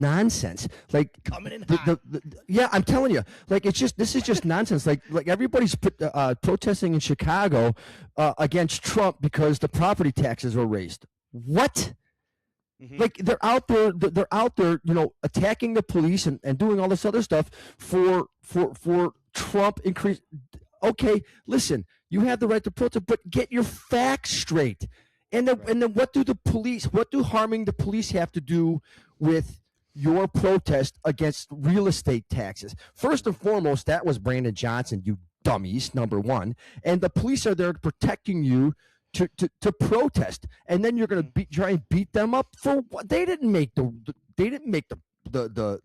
nonsense. Like coming in hot. Yeah, I'm telling you, like this is just nonsense. Like everybody's protesting in Chicago against Trump because the property taxes were raised. What? Like they're out there, attacking the police and doing all this other stuff for Trump increase. Okay, listen, you have the right to protest, but get your facts straight. And then what do harming the police have to do with your protest against real estate taxes? First and foremost, that was Brandon Johnson, you dummies, number one. And the police are there protecting you to protest, and then you're going to try and beat them up for what? They didn't make the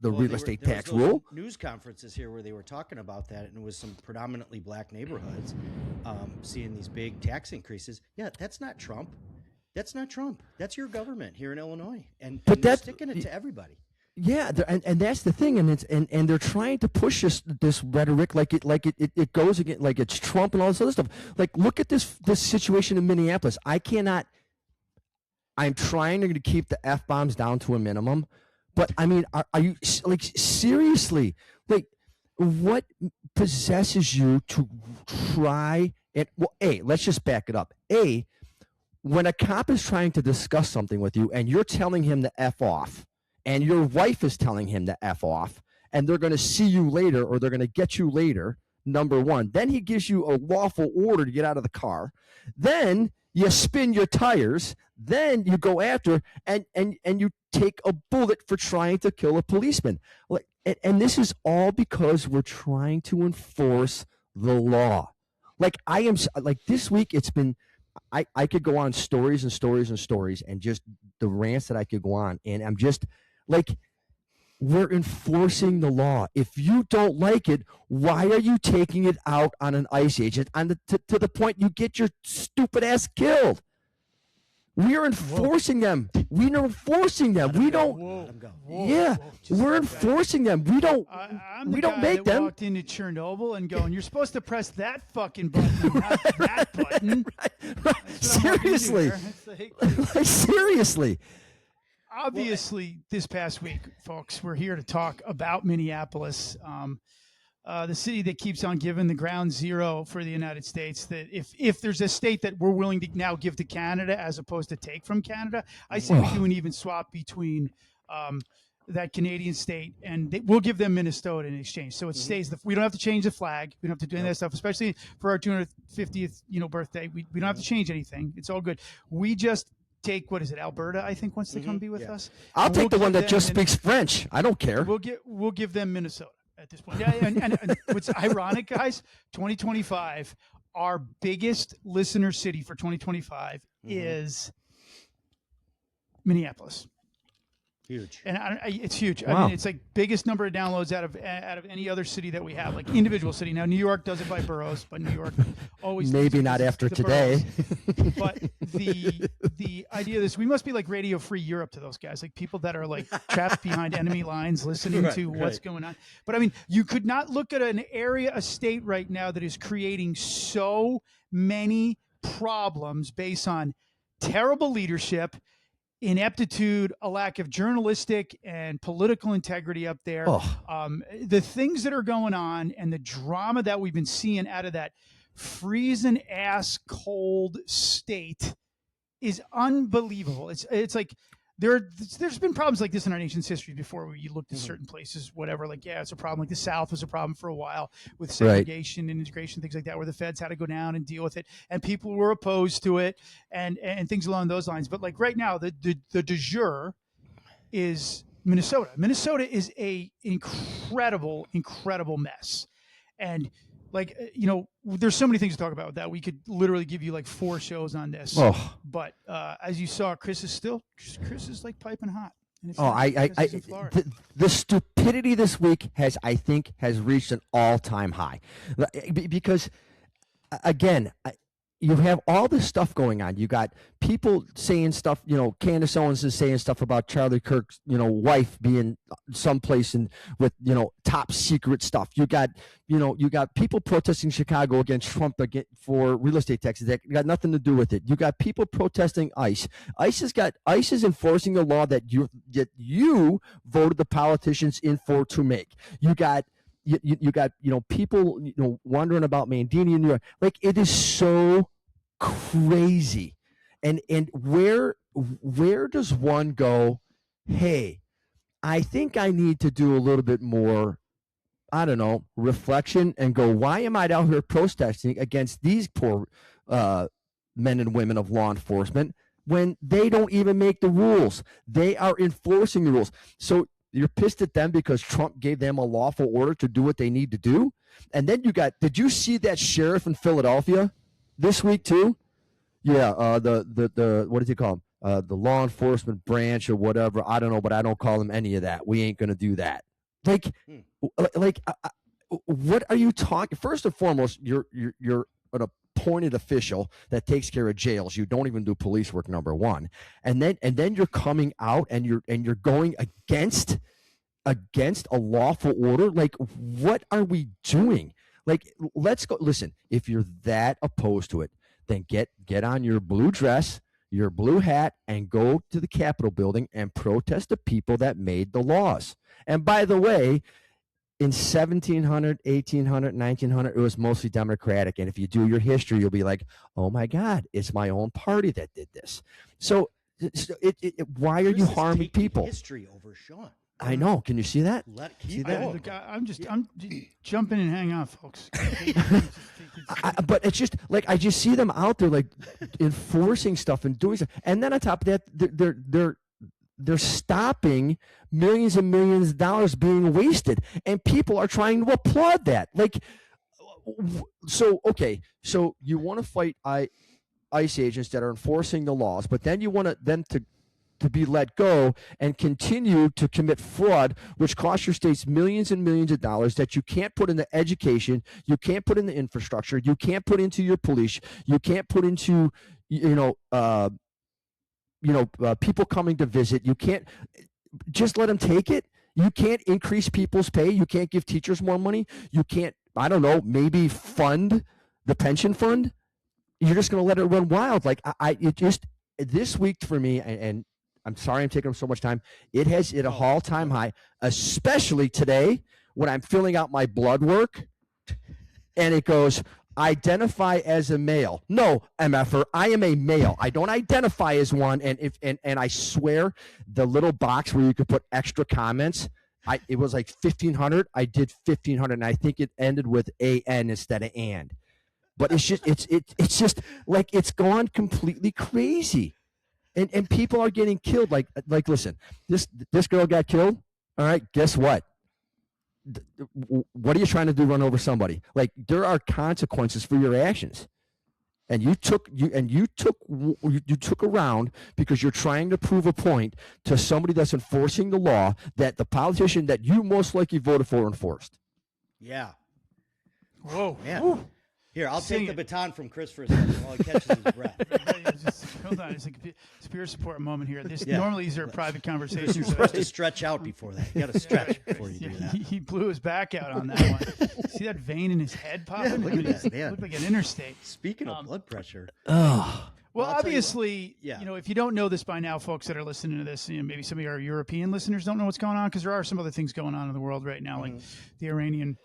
real estate tax rule. News conferences here where they were talking about that, and it was some predominantly black neighborhoods seeing these big tax increases. Yeah, that's not Trump. That's not Trump. That's your government here in Illinois, and they're sticking it to everybody. Yeah, and that's the thing, and they're trying to push this rhetoric like it goes against, like it's Trump and all this other stuff. Like, look at this situation in Minneapolis. I'm trying to keep the F-bombs down to a minimum, but I mean, are you like seriously? Like, what possesses you to try and let's just back it up. When a cop is trying to discuss something with you and you're telling him to F off, and your wife is telling him to F off, and they're going to see you later or they're going to get you later, number one. Then he gives you a lawful order to get out of the car. Then you spin your tires. Then you go after and you take a bullet for trying to kill a policeman. Like, and this is all because we're trying to enforce the law. Like, this week it's been, I could go on stories and stories and stories and just the rants that I could go on. And I'm just, like, we're enforcing the law. If you don't like it, why are you taking it out on an ICE agent to the point you get your stupid ass killed? We are enforcing them. We are enforcing them. We don't. Yeah, we're enforcing them. We don't. We don't make them. Walked into Chernobyl and going, "You're supposed to press that fucking button, not that button." Right. Seriously, like, seriously. Obviously, this past week, folks, we're here to talk about Minneapolis, the city that keeps on giving the ground zero for the United States. That if there's a state that we're willing to now give to Canada as opposed to take from Canada, I say we do an even swap between that Canadian state, and we'll give them Minnesota in exchange. So it stays. We don't have to change the flag. We don't have to do any of that stuff, especially for our 250th birthday. We don't have to change anything. It's all good. We just take, what is it, Alberta, I think, wants to come be with us. I'll take the one that just speaks French. I don't care. We'll give them Minnesota at this point. Yeah, and what's ironic, guys, 2025, our biggest listener city for 2025 is Minneapolis. Huge. And it's huge. Wow. I mean, it's like biggest number of downloads out of any other city that we have, like individual city. Now, New York does it by boroughs, but New York always maybe not after today. But the idea of this, we must be like Radio Free Europe to those guys, like people that are like trapped behind enemy lines, listening to what's going on. But I mean, you could not look at an area, a state right now that is creating so many problems based on terrible leadership, ineptitude, a lack of journalistic and political integrity up there. The things that are going on and the drama that we've been seeing out of that freezing ass cold state is unbelievable. It's like there's been problems like this in our nation's history before, where you looked at certain places, whatever, like, yeah, it's a problem. Like the South was a problem for a while with segregation and integration, things like that, where the feds had to go down and deal with it, and people were opposed to it, and things along those lines. But like right now, the du jour is Minnesota. Minnesota is a incredible mess, and like, there's so many things to talk about with that. We could literally give you like 4 shows on this. But as you saw, Chris is like piping hot. The stupidity this week has reached an all-time high, because again, you have all this stuff going on. You got people saying stuff, Candace Owens is saying stuff about Charlie Kirk's, wife being someplace with, top secret stuff. You got people protesting Chicago against Trump for real estate taxes that got nothing to do with it. You got people protesting ICE. ICE is enforcing the law that you voted the politicians in for to make. You got people wondering about Mandini in New York. Like, it is so crazy. And where does one go, hey, I think I need to do a little bit more, I don't know, reflection, and go, why am I out here protesting against these poor men and women of law enforcement when they don't even make the rules? They are enforcing the rules. So you're pissed at them because Trump gave them a lawful order to do what they need to do. And then did you see that sheriff in Philadelphia this week too? Yeah, the what does he call him? The law enforcement branch or whatever. I don't know, but I don't call him any of that. We ain't going to do that. What are you talking? First and foremost, you're an appointed official that takes care of jails. You don't even do police work, number one. And then you're coming out and you're going against a lawful order. Like, what are we doing? Like, let's go. Listen, if you're that opposed to it, then get on your blue dress, your blue hat, and go to the Capitol building and protest the people that made the laws. And by the way, in 1700, 1800, 1900, it was mostly Democratic. And if you do your history, you'll be like, oh my God, it's my own party that did this. So why are you harming people? History over Sean. I know. Can you see that? I'm just jump in and hang on, folks. But it's just like, I just see them out there like enforcing stuff and doing stuff, and then on top of that, they're stopping millions and millions of dollars being wasted, and people are trying to applaud that. Like, so you want to fight ICE agents that are enforcing the laws, but then you want them to be let go and continue to commit fraud, which costs your states millions and millions of dollars that you can't put into education, you can't put in the infrastructure, you can't put into your police, you can't put into people coming to visit. You can't just let them take it. You can't increase people's pay. You can't give teachers more money. You can't, I don't know, maybe fund the pension fund. You're just going to let it run wild. Like, this week for me, and I'm sorry I'm taking up so much time, it has hit a all-time high, especially today when I'm filling out my blood work and it goes, identify as a male. No, MFer, I am a male. I don't identify as one. And I swear the little box where you could put extra comments, it was like 1,500. I did 1,500, and I think it ended with AN instead of and. But it's just like, it's gone completely crazy. And people are getting killed. Like listen, this girl got killed. All right, guess what? What are you trying to do? Run over somebody? Like, there are consequences for your actions. And you took around because you're trying to prove a point to somebody that's enforcing the law that the politician that you most likely voted for enforced. Yeah. Whoa. Man. Woo. Here, I'll take the baton from Chris for a second while he catches his breath. Hold on, it's like a peer support moment here. Normally these are private conversations. You're supposed to stretch out before that. You got to stretch before you do that. He blew his back out on that one. See that vein in his head popping? Yeah, look at that. It looked like an interstate. Speaking of blood pressure. Well, obviously, if you don't know this by now, folks that are listening to this, maybe some of our European listeners don't know what's going on, because there are some other things going on in the world right now, like the Iranian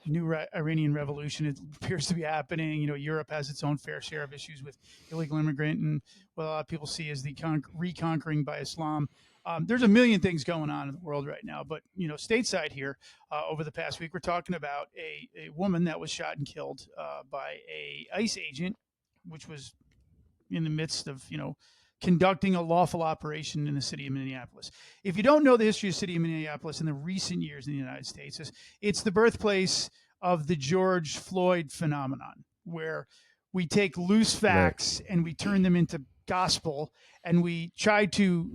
revolution. It appears to be happening. Europe has its own fair share of issues with illegal immigrant and what a lot of people see as the reconquering by Islam. There's a million things going on in the world right now, but stateside here, over the past week, we're talking about a woman that was shot and killed by a ICE agent, which was in the midst of, conducting a lawful operation in the city of Minneapolis. If you don't know the history of the city of Minneapolis in the recent years in the United States, it's the birthplace of the George Floyd phenomenon, where we take loose facts and we turn them into gospel, and we try to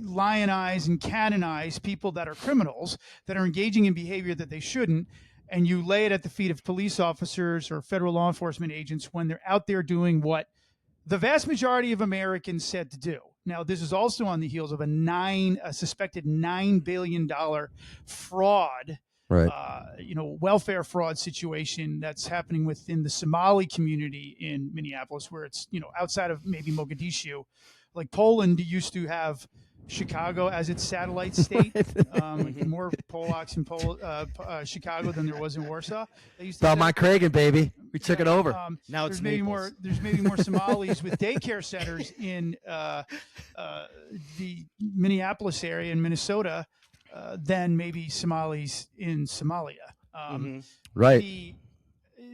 lionize and canonize people that are criminals, that are engaging in behavior that they shouldn't. and you lay it at the feet of police officers or federal law enforcement agents when they're out there doing what the vast majority of Americans said to do. Now, this is also on the heels of a suspected $9 billion fraud, Right. welfare fraud situation that's happening within the Somali community in Minneapolis, where it's, outside of maybe Mogadishu. Like Poland used to have Chicago as its satellite state, more Polacks in Chicago than there was in Warsaw. They used to Belmont Cragen, baby. We took it over. Now it's there's maybe Naples. There's maybe more Somalis with daycare centers in the Minneapolis area in Minnesota than maybe Somalis in Somalia. Right.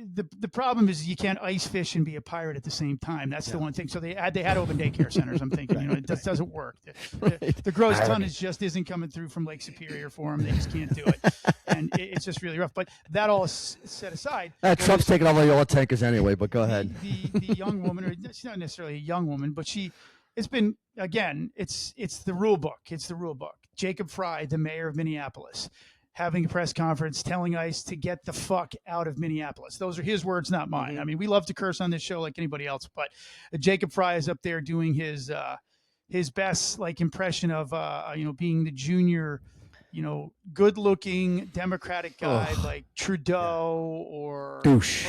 The problem is you can't ice fish and be a pirate at the same time. That's the one thing. So they had open daycare centers. I'm thinking, it just doesn't work. The gross tonnage just isn't coming through from Lake Superior for them. They just can't do it, and it's just really rough. But that all is set aside. Trump's taking all the oil tankers anyway. But go ahead. The young woman, or she's not necessarily a young woman, but it's been, again, it's the rule book. It's the rule book. Jacob Fry, the mayor of Minneapolis, having a press conference telling ICE to get the fuck out of Minneapolis. Those are his words, not mine. I mean, we love to curse on this show like anybody else, but Jacob Fry is up there doing his best impression of being the junior, good-looking Democratic guy like Trudeau or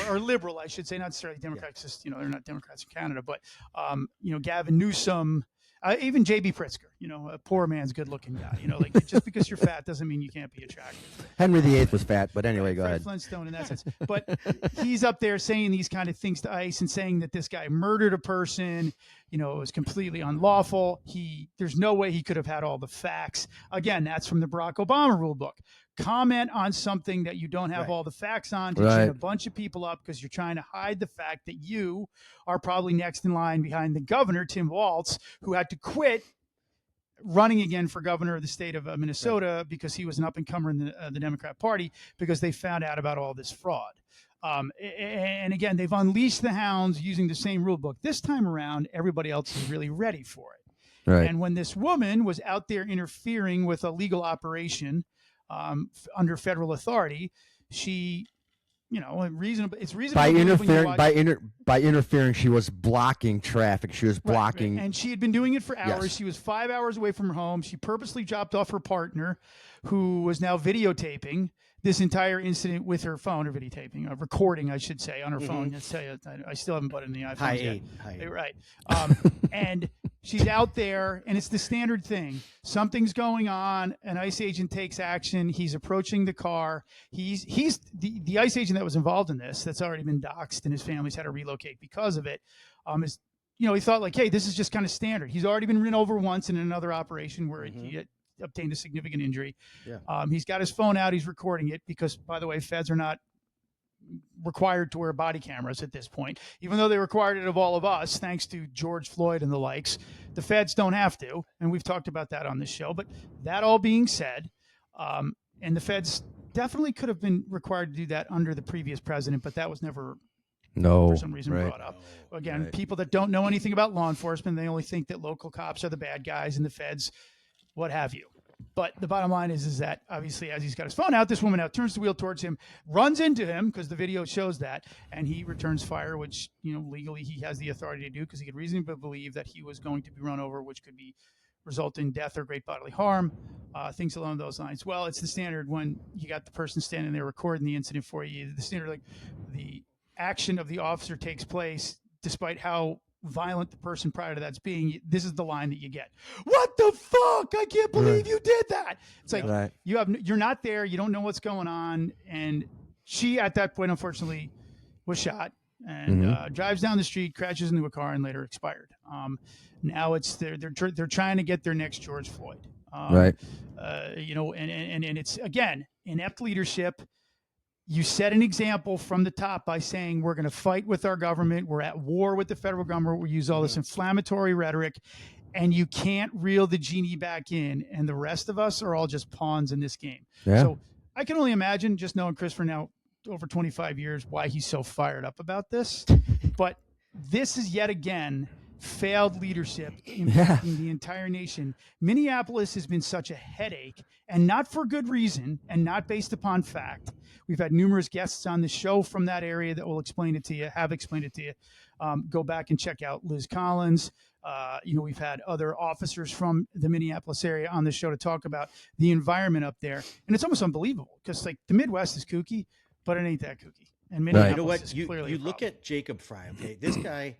liberal, I should say, not necessarily Democrats. Just they're not Democrats in Canada, but Gavin Newsom. Even J.B. Pritzker, a poor man's good-looking guy. Just because you're fat doesn't mean you can't be attractive. Henry VIII was fat, but anyway, go Fred ahead. Flintstone in that sense. But he's up there saying these kind of things to ICE and saying that this guy murdered a person, it was completely unlawful. There's no way he could have had all the facts. Again, that's from the Barack Obama rule book. Comment on something that you don't have all the facts on to chin a bunch of people up because you're trying to hide the fact that you are probably next in line behind the governor, Tim Walz, who had to quit running again for governor of the state of Minnesota because he was an up-and-comer in the Democrat Party because they found out about all this fraud. And again, they've unleashed the hounds using the same rule book. This time around, everybody else is really ready for it. Right. And when this woman was out there interfering with a legal operation under federal authority, she, reasonable. It's reasonable by interfering. She was blocking traffic. She was blocking, and she had been doing it for hours. Yes. She was 5 hours away from her home. She purposely dropped off her partner, who was now videotaping this entire incident with her phone, or videotaping, recording, I should say, on her phone. I tell you, I still haven't buttoned the iPhone High yet. eight. Right. And she's out there, and it's the standard thing. Something's going on. An ICE agent takes action. He's approaching the car. He's the ICE agent that was involved in this, that's already been doxxed, and his family's had to relocate because of it. He thought hey, this is just kind of standard. He's already been run over once in another operation where he obtained a significant injury. Yeah. He's got his phone out. He's recording it because, by the way, feds are not required to wear body cameras at this point, even though they required it of all of us, thanks to George Floyd and the likes. The feds don't have to, and we've talked about that on this show. But that all being said, and the feds definitely could have been required to do that under the previous president, but that was never for some reason brought up. Again, people that don't know anything about law enforcement, they only think that local cops are the bad guys and the feds, what have you. But the bottom line is that obviously, as he's got his phone out, this woman now turns the wheel towards him, runs into him because the video shows that, and he returns fire, which legally he has the authority to do because he could reasonably believe that he was going to be run over, which could result in death or great bodily harm, things along those lines. Well, it's the standard when you got the person standing there recording the incident for you. The standard, the action of the officer takes place despite how violent the person prior to that's being. This is the line that you get. What the fuck? I can't believe you did that. It's like you're not there. You don't know what's going on. And she, at that point, unfortunately, was shot and drives down the street, crashes into a car, and later expired. Now it's they're trying to get their next George Floyd. And it's again inept leadership. You set an example from the top by saying we're going to fight with our government. We're at war with the federal government. We use all this inflammatory rhetoric, and you can't reel the genie back in. And the rest of us are all just pawns in this game. Yeah. So I can only imagine, just knowing Chris for now over 25 years, why he's so fired up about this. But this is yet again failed leadership impacting the entire nation. Minneapolis has been such a headache, and not for good reason, and not based upon fact. We've had numerous guests on the show from that area that will explain it to you, have explained it to you. Go back and check out Liz Collins. We've had other officers from the Minneapolis area on the show to talk about the environment up there. And it's almost unbelievable because like the Midwest is kooky, but it ain't that kooky. And Minneapolis You know what? is You clearly a look problem. at Jacob Fry. Okay, this guy,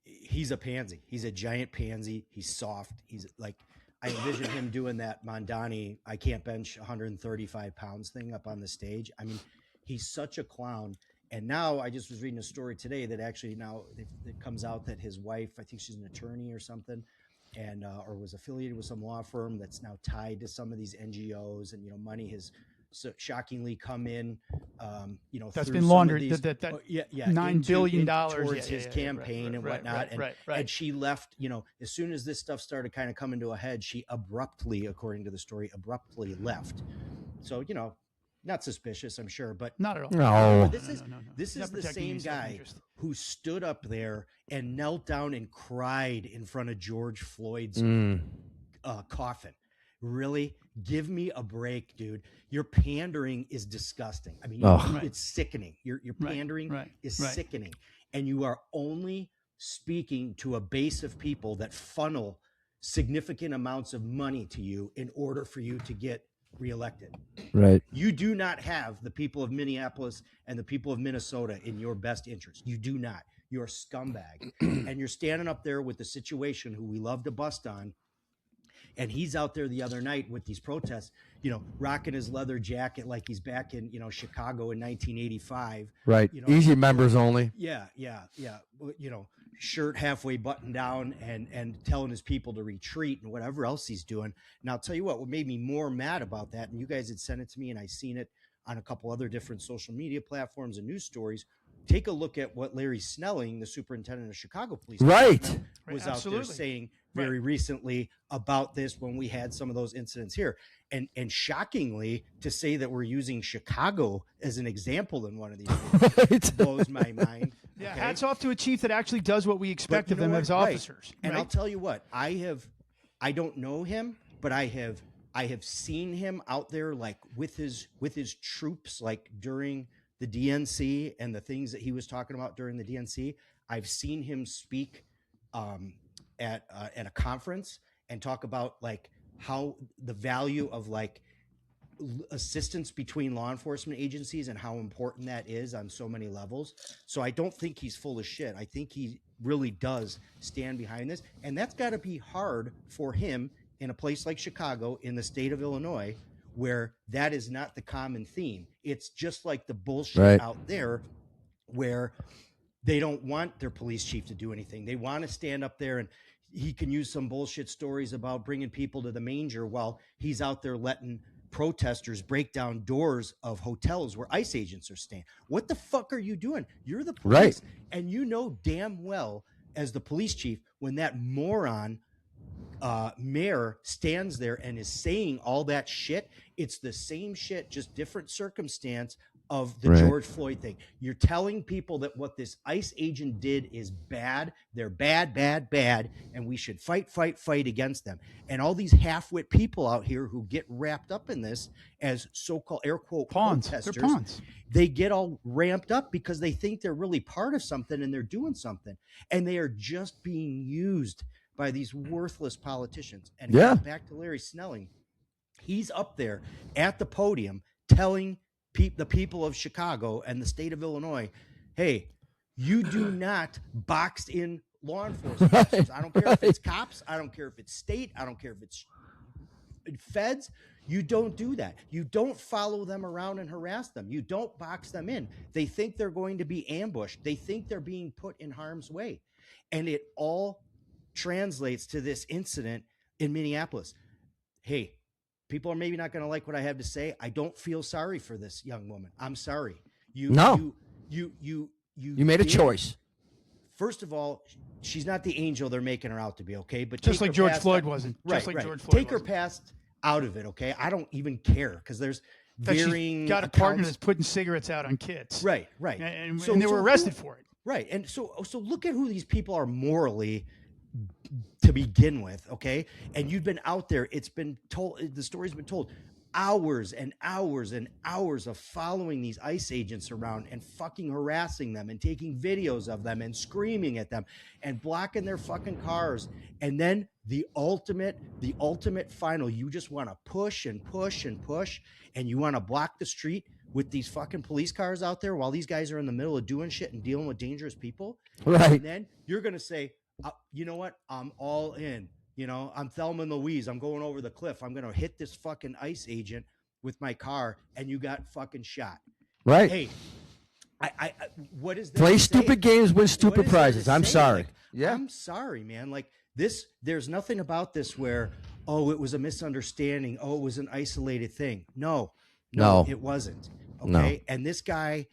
he's a pansy. He's a giant pansy. He's soft. He's like, I envision him doing that Mondani, I can't bench 135 pounds thing up on the stage. I mean, he's such a clown. And now I just was reading a story today that actually now it comes out that his wife, I think she's an attorney or something, and or was affiliated with some law firm that's now tied to some of these NGOs, and money has so shockingly come in. That's through been some of laundered. these- That $9 billion towards his campaign and whatnot. Right. And she left. As soon as this stuff started kind of coming to a head, she abruptly, according to the story, left. So not suspicious, I'm sure, but Not at all. No. this is Not the protecting same any guy self-interest. who stood up there and knelt down and cried in front of George Floyd's coffin. Really? Give me a break, dude. Your pandering is disgusting. I mean, it's sickening. Your pandering is sickening. And you are only speaking to a base of people that funnel significant amounts of money to you in order for you to get reelected. Right. You do not have the people of Minneapolis and the people of Minnesota in your best interest. You do not. You're a scumbag. And you're standing up there with the situation who we love to bust on. And he's out there the other night with these protests, rocking his leather jacket like he's back in, Chicago in 1985. Right. Easy members only. Yeah. Shirt halfway buttoned down and telling his people to retreat and whatever else he's doing. And I'll tell you what made me more mad about that, and you guys had sent it to me and I seen it on a couple other different social media platforms and news stories. Take a look at what Larry Snelling, the superintendent of Chicago Police Department, was out there saying very recently about this when we had some of those incidents here. And shockingly, to say that we're using Chicago as an example in one of these things blows my mind. Yeah, okay? hats off to a chief that actually does what we expect of them as officers. And I'll tell you what, I don't know him, but I have seen him out there like with his troops, like during the DNC and the things that he was talking about during the DNC. I've seen him speak at a conference and talk about like how the value of like assistance between law enforcement agencies and how important that is on so many levels. So I don't think he's full of shit. I think he really does stand behind this. And that's got to be hard for him in a place like Chicago in the state of Illinois, where that is not the common theme. It's just like the bullshit out there where they don't want their police chief to do anything. They want to stand up there and he can use some bullshit stories about bringing people to the manger while he's out there letting protesters break down doors of hotels where ICE agents are staying. What the fuck are you doing? You're the police. Right. And you know damn well as the police chief, when that moron mayor stands there and is saying all that shit, it's the same shit, just different circumstance of the George Floyd thing. You're telling people that what this ICE agent did is bad. They're bad, and we should fight against them. And all these half-wit people out here who get wrapped up in this as so-called air quote pawns. protesters, They're pawns. They get all ramped up because they think they're really part of something and they're doing something, and they are just being used by these worthless politicians. And back to Larry Snelling, he's up there at the podium telling the people of Chicago and the state of Illinois, hey, you do not box in law enforcement officers. I don't care if it's cops. I don't care if it's state. I don't care if it's feds. You don't do that. You don't follow them around and harass them. You don't box them in. They think they're going to be ambushed. They think they're being put in harm's way. And it all translates to this incident in Minneapolis. Hey, people are maybe not going to like what I have to say. I don't feel sorry for this young woman. I'm sorry. You made a choice. First of all, she's not the angel they're making her out to be, okay? But just like George Floyd wasn't. Just like George Floyd take her past out of it, okay? I don't even care because there's varying. She's got a partner that's putting cigarettes out on kids. Right. And they were arrested for it. Right. And so look at who these people are morally to begin with, okay? And you've been out there. It's been told. The story's been told. hours and hours and hours of following these ICE agents around and fucking harassing them and taking videos of them and screaming at them and blocking their fucking cars. And then the ultimate final, you just want to push and push and push, and you want to block the street with these fucking police cars out there while these guys are in the middle of doing shit and dealing with dangerous people. Right. And then you're going to say, you know what? I'm all in. You know, I'm Thelma and Louise. I'm going over the cliff. I'm going to hit this fucking ICE agent with my car, and you got fucking shot. Right. Hey, I what is that? Play stupid games, win stupid prizes. I'm sorry. Like, Yeah. I'm sorry, man. Like this, there's nothing about this where, oh, it was a misunderstanding. Oh, it was an isolated thing. No, it wasn't. Okay. No. And this guy,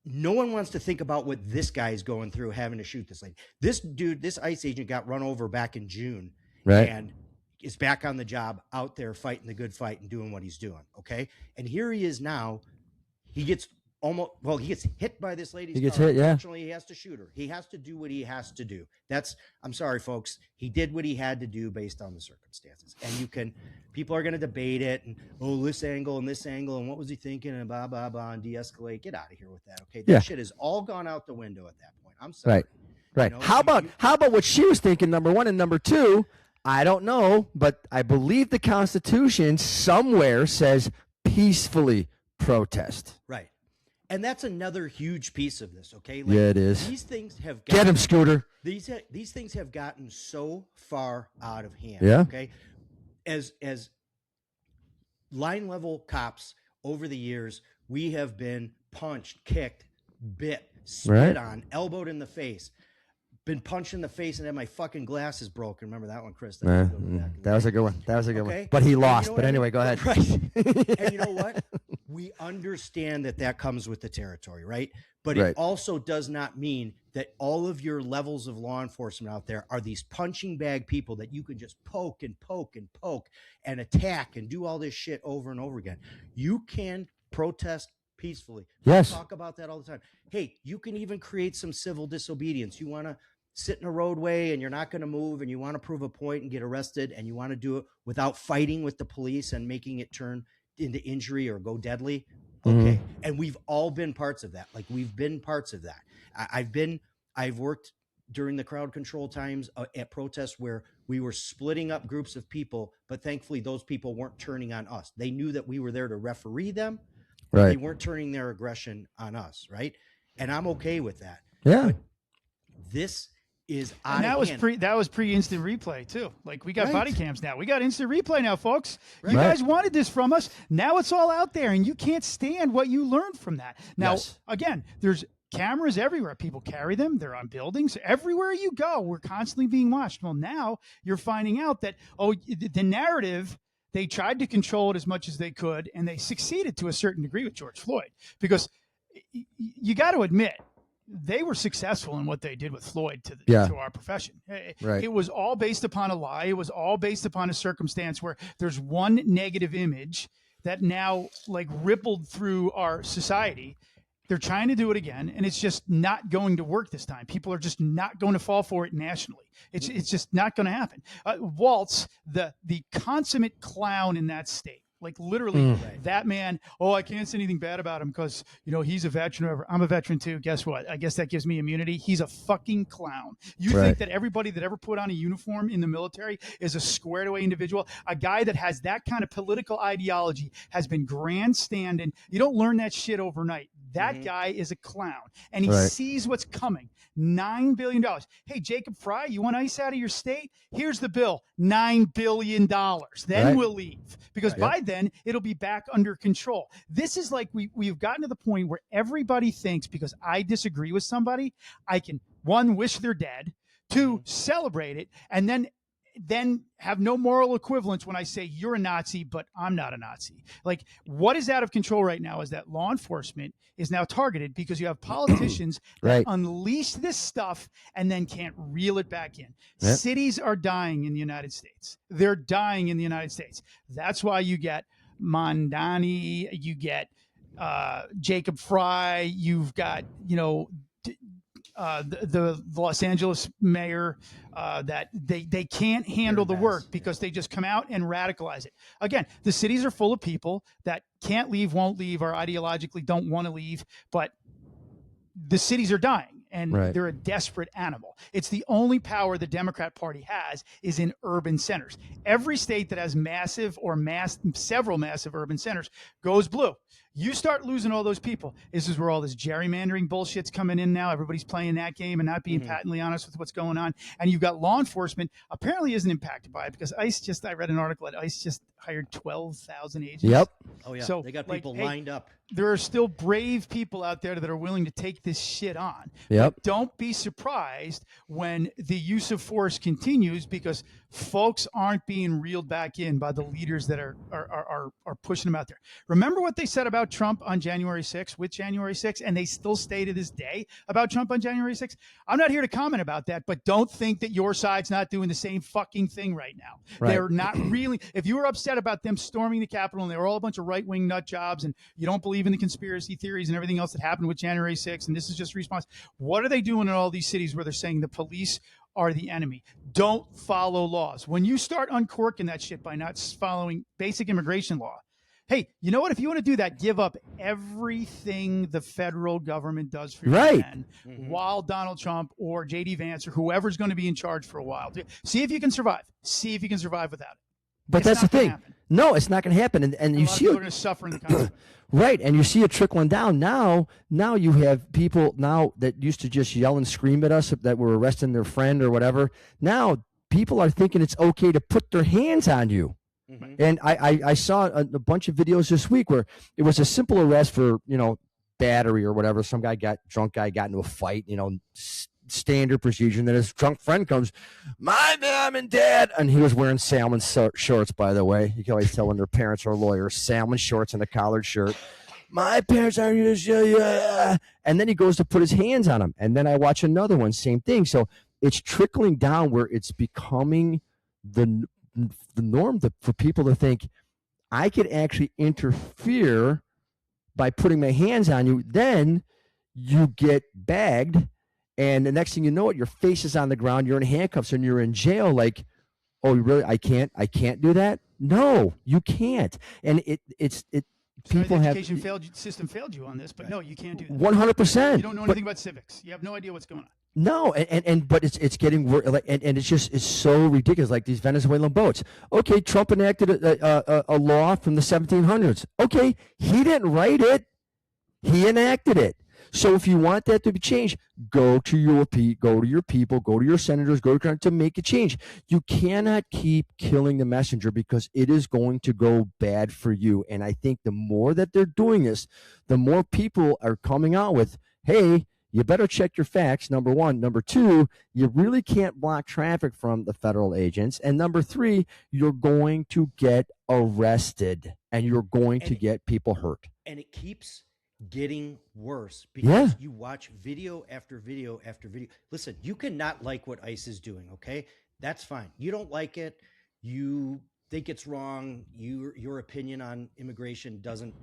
no one wants to think about what this guy is going through having to shoot this lady. This dude, this ICE agent got run over back in June, Right. and is back on the job out there fighting the good fight and doing what he's doing. Okay. And here he is now. He gets he gets hit by this lady's He gets car. hit, yeah. Unfortunately, he has to shoot her. He has to do what he has to do. I'm sorry, folks. He did what he had to do based on the circumstances. And people are going to debate it and, this angle and what was he thinking and blah, blah, blah, and de-escalate. Get out of here with that. Okay. That shit has all gone out the window at that point. I'm sorry. Right. You know, how about what she was thinking, number one, and number two, I don't know, but I believe the Constitution somewhere says peacefully protest. Right. And that's another huge piece of this, okay? Yeah, it is. These things have Get him, Scooter. These things have gotten so far out of hand. Yeah. Okay. As line level cops over the years, we have been punched, kicked, bit, spit on, elbowed in the face, been punched in the face, and had my fucking glasses broken. Remember that one, Chris? That was a good one. That was a good one. But he And lost. you know But what I anyway, mean? go ahead. Right. And you know what? We understand that comes with the territory, right? But it also does not mean that all of your levels of law enforcement out there are these punching bag people that you can just poke and poke and poke and attack and do all this shit over and over again. You can protest peacefully. Yes. We talk about that all the time. Hey, you can even create some civil disobedience. You want to sit in a roadway and you're not going to move and you want to prove a point and get arrested and you want to do it without fighting with the police and making it turn into injury or go deadly. Okay. And we've all been parts of that. Like we've been parts of that. I've worked during the crowd control times at protests where we were splitting up groups of people, but thankfully those people weren't turning on us. They knew that we were there to referee them. But they weren't turning their aggression on us. Right. And I'm okay with that. Yeah. But this is and that was pre instant replay too. Like we got body cams now. We got instant replay now, folks. You guys wanted this from us. Now it's all out there, and you can't stand what you learned from that. Now, again, there's cameras everywhere. People carry them. They're on buildings. Everywhere you go, we're constantly being watched. Well, now you're finding out that the narrative. They tried to control it as much as they could, and they succeeded to a certain degree with George Floyd. Because you got to admit, they were successful in what they did with Floyd to our profession. It was all based upon a lie. It was all based upon a circumstance where there's one negative image that now like rippled through our society. They're trying to do it again, and it's just not going to work this time. People are just not going to fall for it nationally. It's just not going to happen. Waltz, the consummate clown in that state, like literally that man. Oh, I can't say anything bad about him because he's a veteran. I'm a veteran too. Guess what? I guess that gives me immunity. He's a fucking clown. You think that everybody that ever put on a uniform in the military is a squared away individual? A guy that has that kind of political ideology has been grandstanding. You don't learn that shit overnight. That guy is a clown, and he sees what's coming. $9 billion. Hey, Jacob Fry, you want ICE out of your state? Here's the bill, $9 billion. Then we'll leave, because by then it'll be back under control. This is like we've gotten to the point where everybody thinks because I disagree with somebody, I can, one, wish they're dead, two, celebrate it, and then have no moral equivalence when I say you're a Nazi, but I'm not a Nazi. Like, what is out of control right now is that law enforcement is now targeted because you have politicians that unleash this stuff and then can't reel it back in. Cities are dying in the United States. They're dying in the United States. That's why you get Mondani, you get Jacob Fry, you've got, the Los Angeles mayor that they can't handle the work because they just come out and radicalize it. Again, the cities are full of people that can't leave, won't leave, or ideologically don't want to leave, but the cities are dying and they're a desperate animal. It's the only power the Democrat Party has is in urban centers. Every state that has several massive urban centers goes blue. You start losing all those people. This is where all this gerrymandering bullshit's coming in now. Everybody's playing that game and not being patently honest with what's going on. And you've got law enforcement apparently isn't impacted by it because I read an article that ICE just hired 12,000 agents. Yep. Oh yeah. So they got people lined up. There are still brave people out there that are willing to take this shit on. Yep. But don't be surprised when the use of force continues because folks aren't being reeled back in by the leaders that are pushing them out there. Remember what they said about Trump on January 6th with January 6th, and they still stay to this day about Trump on January 6th? I'm not here to comment about that, but don't think that your side's not doing the same fucking thing right now. Right. They're not really. If you were upset about them storming the Capitol and they were all a bunch of right-wing nut jobs and you don't believe in the conspiracy theories and everything else that happened with January 6th, and this is just a response, what are they doing in all these cities where they're saying the police are the enemy? Don't follow laws. When you start uncorking that shit by not following basic immigration law, hey, you know what? If you want to do that, give up everything the federal government does for you then, while Donald Trump or J.D. Vance or whoever's going to be in charge for a while. See if you can survive. See if you can survive without it. But that's the thing. No, it's not going to happen. And you see, people are going to suffer in the country. Right, and you see it trickling down. Now you have people now that used to just yell and scream at us that we're arresting their friend or whatever. Now people are thinking it's okay to put their hands on you. And I saw a bunch of videos this week where it was a simple arrest for, battery or whatever. Some drunk guy got into a fight, standard procedure. And then his drunk friend comes, my mom and dad. And he was wearing salmon shorts, by the way. You can always tell when their parents are lawyers, salmon shorts and a collared shirt. My parents are going to show you. And then he goes to put his hands on him. And then I watch another one, same thing. So it's trickling down where it's becoming the norm for people to think I could actually interfere by putting my hands on you. Then you get bagged, and the next thing you know it, your face is on the ground, you're in handcuffs, and you're in jail. Like, oh, really? I can't do that? No, you can't. And it's people the have education system failed you on this, but no, you can't do that. 100%. You don't know anything about civics. You have no idea what's going on. No, but it's getting worse, and it's so ridiculous. Like these Venezuelan boats. Okay, Trump enacted a law from the 1700s. Okay, he didn't write it; he enacted it. So if you want that to be changed, go to your people, go to your senators, go to make a change. You cannot keep killing the messenger because it is going to go bad for you. And I think the more that they're doing this, the more people are coming out with, hey, you better check your facts, number one. Number two, you really can't block traffic from the federal agents. And number three, you're going to get arrested and you're going to get people hurt. And it keeps getting worse because you watch video after video after video. Listen, you cannot like what ICE is doing, okay? That's fine. You don't like it. You think it's wrong. Your opinion on immigration doesn't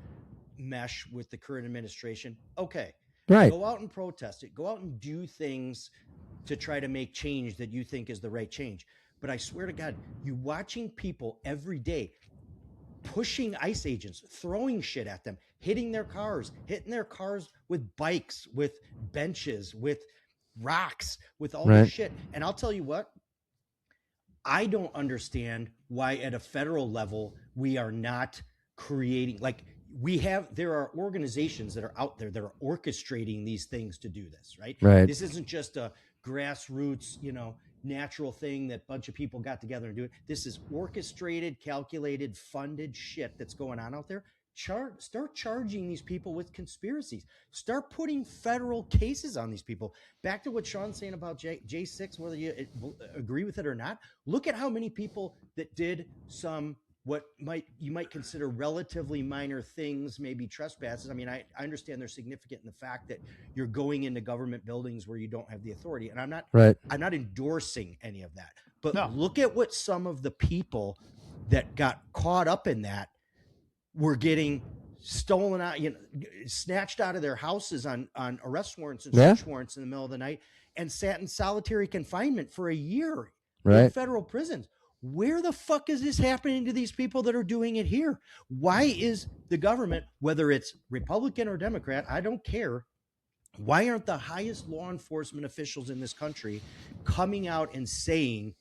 mesh with the current administration. Okay. Right. Go out and protest it. Go out and do things to try to make change that you think is the right change. But I swear to God, you watching people every day pushing ICE agents, throwing shit at them, hitting their cars with bikes, with benches, with rocks, with all this shit. And I'll tell you what, I don't understand why at a federal level we are not creating, like, there are organizations that are out there that are orchestrating these things to do this, right? This isn't just a grassroots, natural thing that a bunch of people got together and do it. This is orchestrated, calculated, funded shit that's going on out there. Start charging these people with conspiracies. Start putting federal cases on these people. Back to what Sean's saying about J6, whether you agree with it or not. Look at how many people that did some what you might consider relatively minor things, maybe trespasses. I mean, I understand they're significant in the fact that you're going into government buildings where you don't have the authority. And I'm not endorsing any of that. But look at what some of the people that got caught up in that were getting stolen out, snatched out of their houses on arrest warrants and Yeah. search warrants in the middle of the night and sat in solitary confinement for a year in Right. federal prisons. Where the fuck is this happening to these people that are doing it here? Why is the government, whether it's Republican or Democrat, I don't care, why aren't the highest law enforcement officials in this country coming out and saying,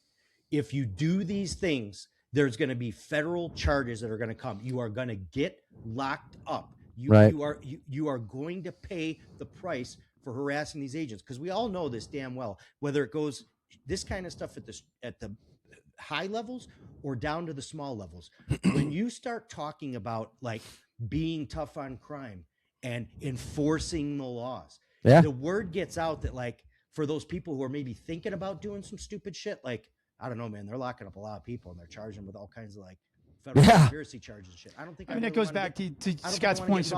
if you do these things, there's going to be federal charges that are going to come. You are going to get locked up. You are going to pay the price for harassing these agents, because we all know this damn well. Whether it goes this kind of stuff at the high levels or down to the small levels, when you start talking about like being tough on crime and enforcing the laws, the word gets out that like for those people who are maybe thinking about doing some stupid shit, like, I don't know, man, they're locking up a lot of people and they're charging them with all kinds of like federal conspiracy charges and shit. I don't think that goes back to Scott's point.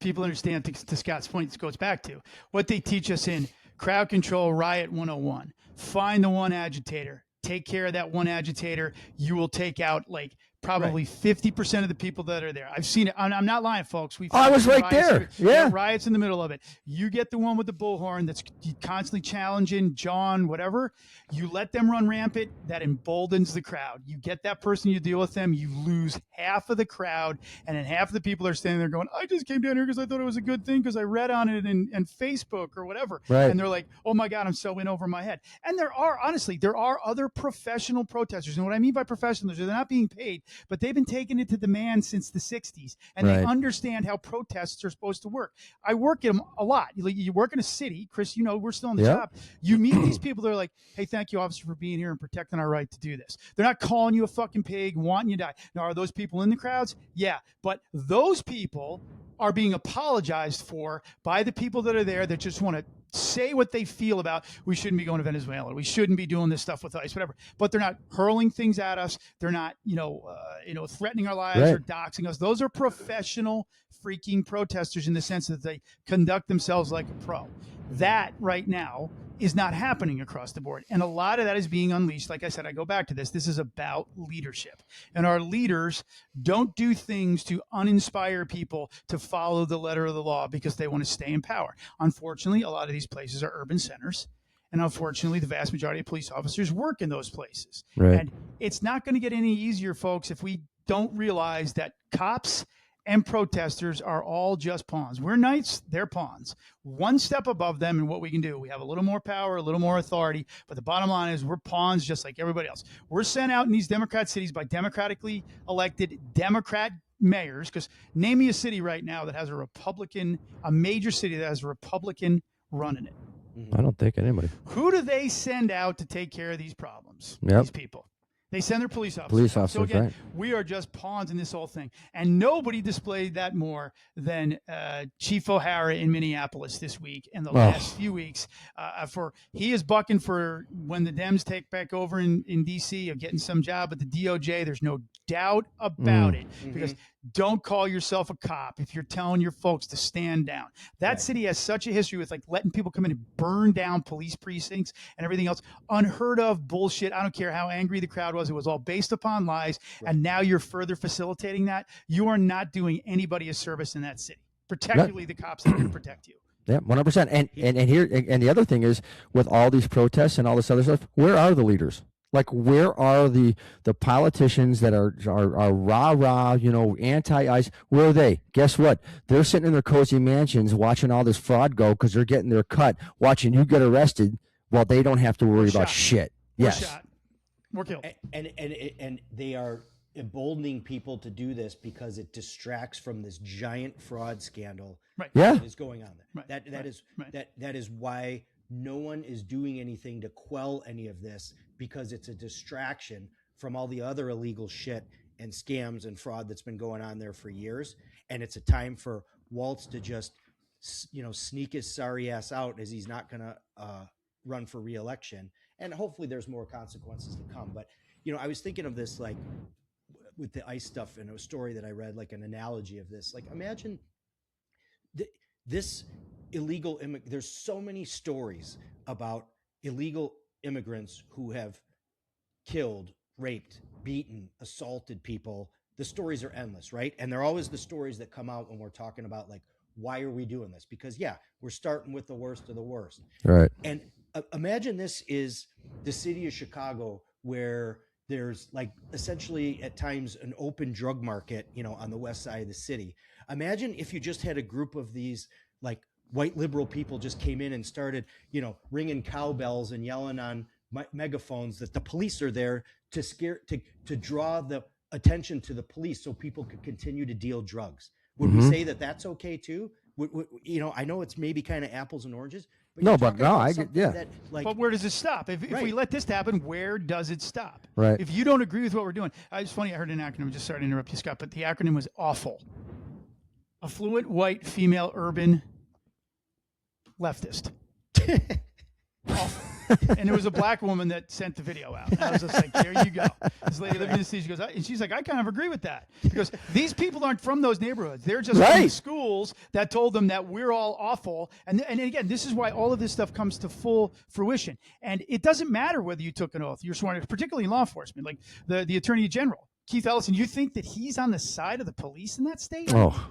People understand to Scott's point, it goes back to what they teach us in Crowd Control Riot 101. Find the one agitator. Take care of that one agitator. You will take out like probably 50% of the people that are there. I've seen it. I'm not lying, folks. I was right there. Yeah. Riots in the middle of it. You get the one with the bullhorn that's constantly challenging John, whatever. You let them run rampant. That emboldens the crowd. You get that person, you deal with them. You lose half of the crowd. And then half of the people are standing there going, I just came down here because I thought it was a good thing because I read on it in Facebook or whatever. Right. And they're like, oh my God, I'm so in over my head. And there are other professional protesters. And what I mean by professionals is they're not being paid, but they've been taking it to demand since the 60s, and they understand how protests are supposed to work. I work in them a lot. You work in a city, Chris, we're still on the job. You meet these people that are like, hey, thank you, officer, for being here and protecting our right to do this. They're not calling you a fucking pig, wanting you to die. Now, are those people in the crowds? Yeah, but those people are being apologized for by the people that are there that just want to say what they feel about, we shouldn't be going to Venezuela, we shouldn't be doing this stuff with ICE, whatever. But they're not hurling things at us. They're not, threatening our lives or doxing us. Those are professional freaking protesters in the sense that they conduct themselves like a pro. That right now is not happening across the board. And a lot of that is being unleashed. Like I said, I go back to this. This is about leadership. And our leaders don't do things to uninspire people to follow the letter of the law because they want to stay in power. Unfortunately, a lot of these places are urban centers. And unfortunately, the vast majority of police officers work in those places. Right. And it's not going to get any easier, folks, if we don't realize that cops and protesters are all just pawns. We're knights, they're pawns. One step above them, and what we can do, we have a little more power, a little more authority, but the bottom line is we're pawns just like everybody else. We're sent out in these Democrat cities by democratically elected Democrat mayors, because name me a city right now that has a major city that has a Republican running it. I don't think anybody. Who do they send out to take care of these problems? These people. They send their police officers. So again, we are just pawns in this whole thing. And nobody displayed that more than Chief O'Hara in Minneapolis this week and the last few weeks. He is bucking for when the Dems take back over in D.C. of getting some job at the DOJ. There's no doubt about it. Because don't call yourself a cop if you're telling your folks to stand down. That city has such a history with like letting people come in and burn down police precincts and everything else. Unheard of bullshit. I don't care how angry the crowd was. It was all based upon lies. And now you're further facilitating that. You are not doing anybody a service in that city, particularly the cops that are going to protect you. Yeah, 100%. And the other thing is, with all these protests and all this other stuff, where are the leaders? Like, where are the politicians that are rah-rah, anti-ICE? Where are they? Guess what? They're sitting in their cozy mansions watching all this fraud go because they're getting their cut, watching you get arrested while they don't have to worry about shit. Yes. We're killed. And they are emboldening people to do this because it distracts from this giant fraud scandal that is going on there. That is why no one is doing anything to quell any of this, because it's a distraction from all the other illegal shit and scams and fraud that's been going on there for years. And it's a time for Waltz to just, sneak his sorry ass out, as he's not going to run for re-election. And hopefully there's more consequences to come. But, I was thinking of this, like with the ICE stuff, and a story that I read, like an analogy of this. Like, imagine this illegal there's so many stories about illegal immigrants who have killed, raped, beaten, assaulted people the stories are endless, right? And they're always the stories that come out when we're talking about like, why are we doing this? Because we're starting with the worst of the worst. Right. And imagine this is the city of Chicago, where there's like essentially at times an open drug market, on the west side of the city. Imagine if you just had a group of these like white liberal people just came in and started, ringing cowbells and yelling on megaphones that the police are there to draw the attention to the police so people could continue to deal drugs. Would we say that that's okay too? I know it's maybe kind of apples and oranges. But where does it stop? If we let this happen, where does it stop? Right. If you don't agree with what we're doing, it's funny. I heard an acronym. Just sorry to interrupt you, Scott, but the acronym was AWFUL. Affluent, white, female, urban, leftist. Awful. And there was a black woman that sent the video out. And I was just like, there you go. This lady living in the city, she goes, and she's like, I kind of agree with that. Because these people aren't from those neighborhoods. They're just from the schools that told them that we're all awful. And again, this is why all of this stuff comes to full fruition. And it doesn't matter whether you took an oath. You're sworn, particularly in law enforcement, like the Attorney General. Keith Ellison, you think that he's on the side of the police in that state? Oh.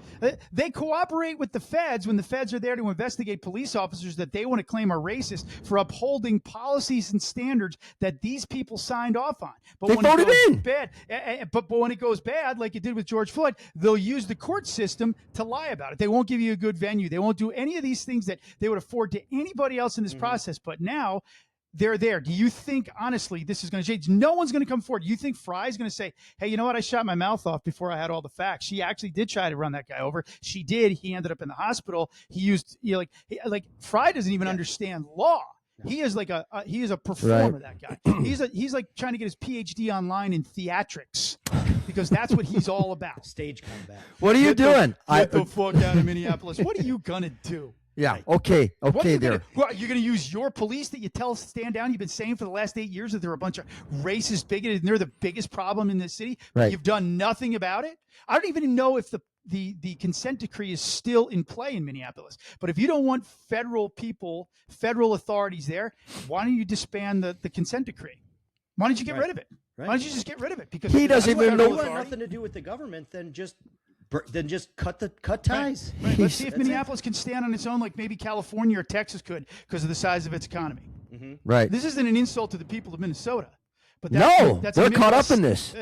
They cooperate with the feds when the feds are there to investigate police officers that they want to claim are racist for upholding policies and standards that these people signed off on. But they voted in. Bad, but when it goes bad, like it did with George Floyd, they'll use the court system to lie about it. They won't give you a good venue. They won't do any of these things that they would afford to anybody else in this process. But now they're there. Do you think, honestly, this is going to change? No one's going to come forward. Do you think Fry's going to say, hey, you know what? I shot my mouth off before I had all the facts. She actually did try to run that guy over. She did. He ended up in the hospital. He used, like Fry doesn't even understand law. He is like he is a performer, that guy. He's like trying to get his PhD online in theatrics because that's what he's all about. Stage combat. What are you doing? Get the fuck out of Minneapolis. What are you going to do? Yeah. Like, Okay. There. You're going to use your police that you tell stand down. You've been saying for the last 8 years that they're a bunch of racist, bigoted, and they're the biggest problem in this city. Right. You've done nothing about it. I don't even know if the consent decree is still in play in Minneapolis. But if you don't want federal authorities there, why don't you disband the consent decree? Why don't you get rid of it? Right. Why don't you just get rid of it? Because he doesn't even know. Want nothing to do with the government, then just cut ties. Right. Let's see if Minneapolis can stand on its own, like maybe California or Texas could, because of the size of its economy. Mm-hmm. Right. This isn't an insult to the people of Minnesota, but we're caught up in this.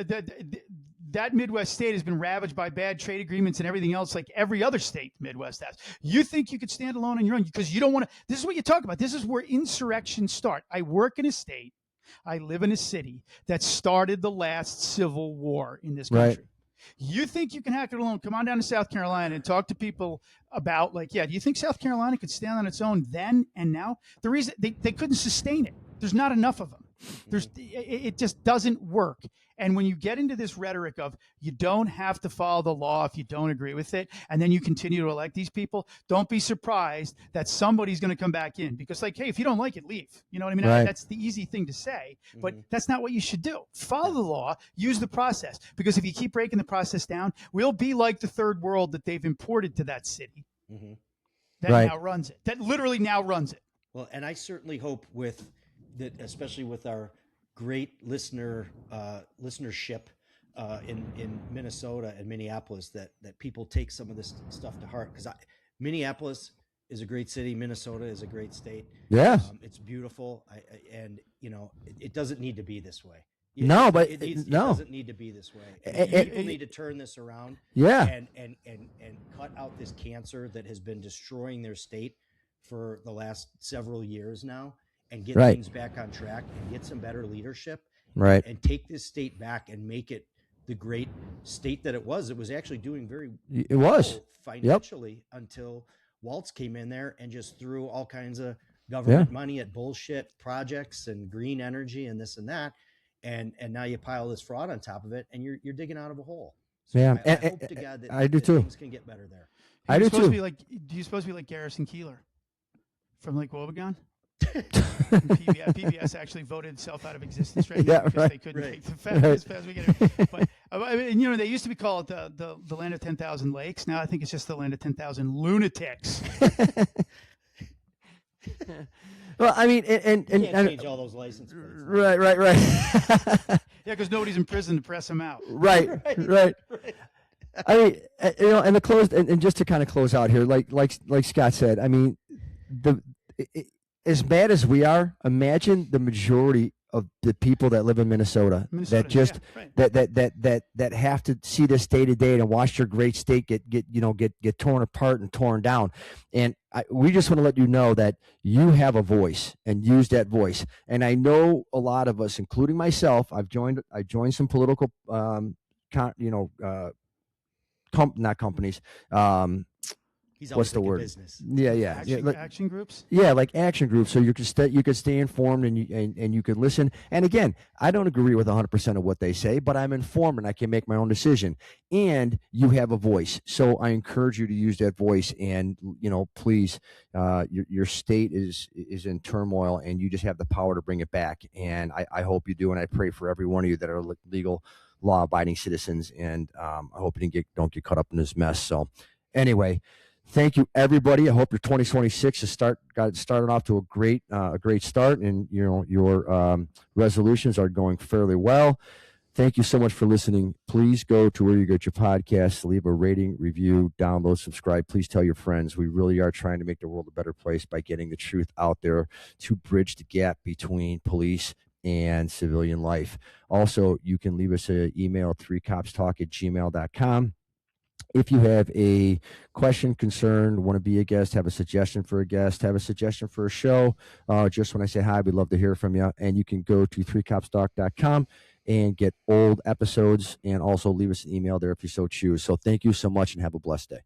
That Midwest state has been ravaged by bad trade agreements and everything else, like every other state Midwest has. You think you could stand alone on your own because you don't want to. This is what you talk about. This is where insurrections start. I work in a state. I live in a city that started the last civil war in this country. Right. You think you can hack it alone? Come on down to South Carolina and talk to people about, do you think South Carolina could stand on its own then and now? The reason they couldn't sustain it. There's not enough of them. It just doesn't work. And when you get into this rhetoric of you don't have to follow the law if you don't agree with it, and then you continue to elect these people, don't be surprised that somebody's going to come back in because, hey, if you don't like it, leave. You know what I mean? Right. That's the easy thing to say, but that's not what you should do. Follow the law, use the process, because if you keep breaking the process down, we'll be like the third world that they've imported to that city that now runs it, that literally now runs it. Well, and I certainly hope with that, especially with our great listenership in Minnesota and Minneapolis, that people take some of this stuff to heart, because Minneapolis is a great city. Minnesota is a great state. Yeah, it's beautiful, and it doesn't need to be this way. It doesn't need to be this way. People need to turn this around. Yeah, and cut out this cancer that has been destroying their state for the last several years now, and get things back on track and get some better leadership. Right. And take this state back and make it the great state that it was. It was actually doing very well financially until Waltz came in there and just threw all kinds of government money at bullshit projects and green energy and this and that. And now you pile this fraud on top of it, and you're digging out of a hole. So I hope to God that I do too. Things can get better there. I do too. Do you supposed to be like Garrison Keillor from Lake Wobegon? PBS actually voted itself out of existence right now because they couldn't make the fast as we get it. But they used to be called the land of 10,000 lakes. Now I think it's just the land of 10,000 lunatics. Well, I mean, and You can't change all those license plates. right. Yeah, because nobody's in prison to press them out. Right. I mean, and the close, and just to kind of close out here, like Scott said, I mean, as bad as we are, imagine the majority of the people that live in Minnesota that just that have to see this day to day and watch their great state get torn apart and torn down. And we just want to let you know that you have a voice and use that voice. And I know a lot of us, including myself, I joined some political, not companies. He's What's the word? Business. Yeah. Action groups. Yeah, like action groups, so you could stay informed and you could listen. And again, I don't agree with 100% of what they say, but I'm informed and I can make my own decision. And you have a voice, so I encourage you to use that voice. And please, your state is in turmoil, and you just have the power to bring it back. And I hope you do, and I pray for every one of you that are legal, law-abiding citizens. And I hope you don't get caught up in this mess. So, anyway. Thank you, everybody. I hope your 2026 got started off to a great start, and your resolutions are going fairly well. Thank you so much for listening. Please go to where you get your podcasts, leave a rating, review, download, subscribe. Please tell your friends. We really are trying to make the world a better place by getting the truth out there to bridge the gap between police and civilian life. Also, you can leave us an email at 3copstalk@gmail.com. If you have a question, concern, want to be a guest, have a suggestion for a guest, have a suggestion for a show, just when I say hi, we'd love to hear from you. And you can go to 3copstalk.com and get old episodes, and also leave us an email there if you so choose. So thank you so much, and have a blessed day.